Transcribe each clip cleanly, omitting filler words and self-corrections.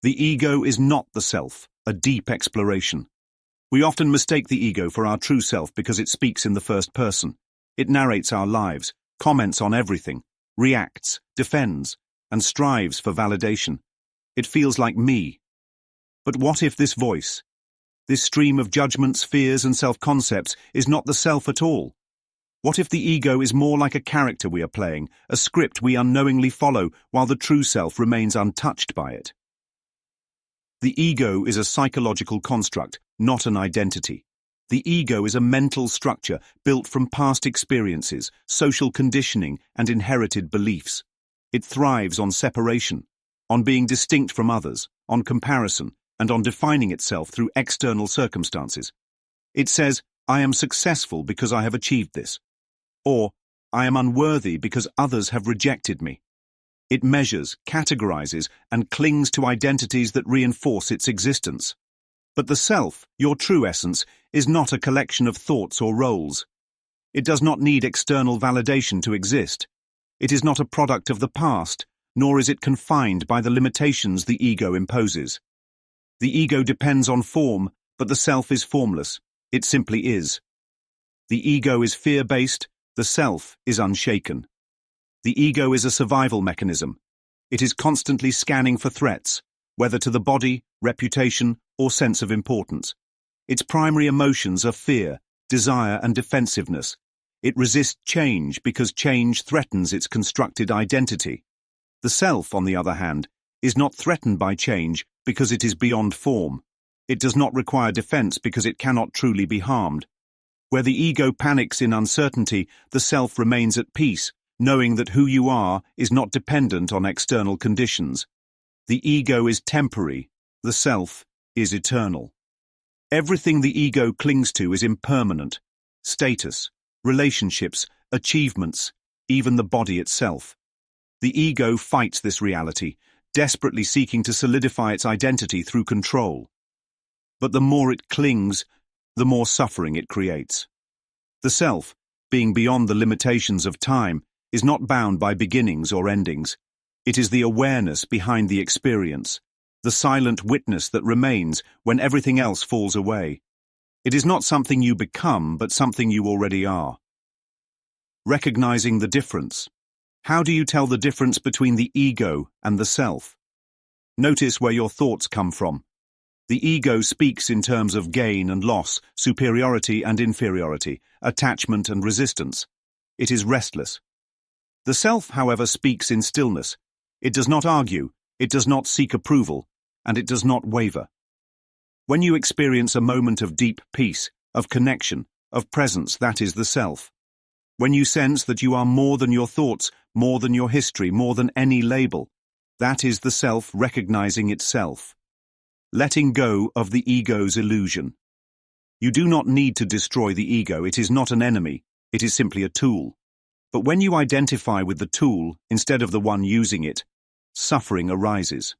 The ego is not the self, a deep exploration. We often mistake the ego for our true self because it speaks in the first person. It narrates our lives, comments on everything, reacts, defends, and strives for validation. It feels like me. But what if this voice, this stream of judgments, fears, and self-concepts is not the self at all? What if the ego is more like a character we are playing, a script we unknowingly follow while the true self remains untouched by it? The ego is a psychological construct, not an identity. The ego is a mental structure built from past experiences, social conditioning, and inherited beliefs. It thrives on separation, on being distinct from others, on comparison, and on defining itself through external circumstances. It says, "I am successful because I have achieved this," or "I am unworthy because others have rejected me." It measures, categorizes, and clings to identities that reinforce its existence. But the self, your true essence, is not a collection of thoughts or roles. It does not need external validation to exist. It is not a product of the past, nor is it confined by the limitations the ego imposes. The ego depends on form, but the self is formless. It simply is. The ego is fear-based, the self is unshaken. The ego is a survival mechanism. It is constantly scanning for threats, whether to the body, reputation, or sense of importance. Its primary emotions are fear, desire, and defensiveness. It resists change because change threatens its constructed identity. The self, on the other hand, is not threatened by change because it is beyond form. It does not require defense because it cannot truly be harmed. Where the ego panics in uncertainty, the self remains at peace, knowing that who you are is not dependent on external conditions. The ego is temporary, the self is eternal. Everything the ego clings to is impermanent: status, relationships, achievements, even the body itself. The ego fights this reality, desperately seeking to solidify its identity through control. But the more it clings, the more suffering it creates. The self, being beyond the limitations of time, is not bound by beginnings or endings. It is the awareness behind the experience, the silent witness that remains when everything else falls away. It is not something you become, but something you already are. Recognizing the difference. How do you tell the difference between the ego and the self? Notice where your thoughts come from. The ego speaks in terms of gain and loss, superiority and inferiority, attachment and resistance. It is restless. The self, however, speaks in stillness. It does not argue, it does not seek approval, and it does not waver. When you experience a moment of deep peace, of connection, of presence, that is the self. When you sense that you are more than your thoughts, more than your history, more than any label, that is the self recognizing itself. Letting go of the ego's illusion. You do not need to destroy the ego. It is not an enemy. It is simply a tool. But when you identify with the tool instead of the one using it, suffering arises.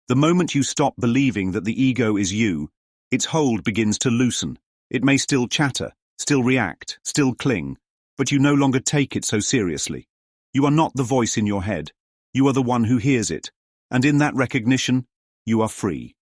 The moment you stop believing that the ego is you, its hold begins to loosen. It may still chatter, still react, still cling, but you no longer take it so seriously. You are not the voice in your head. You are the one who hears it, and in that recognition, you are free.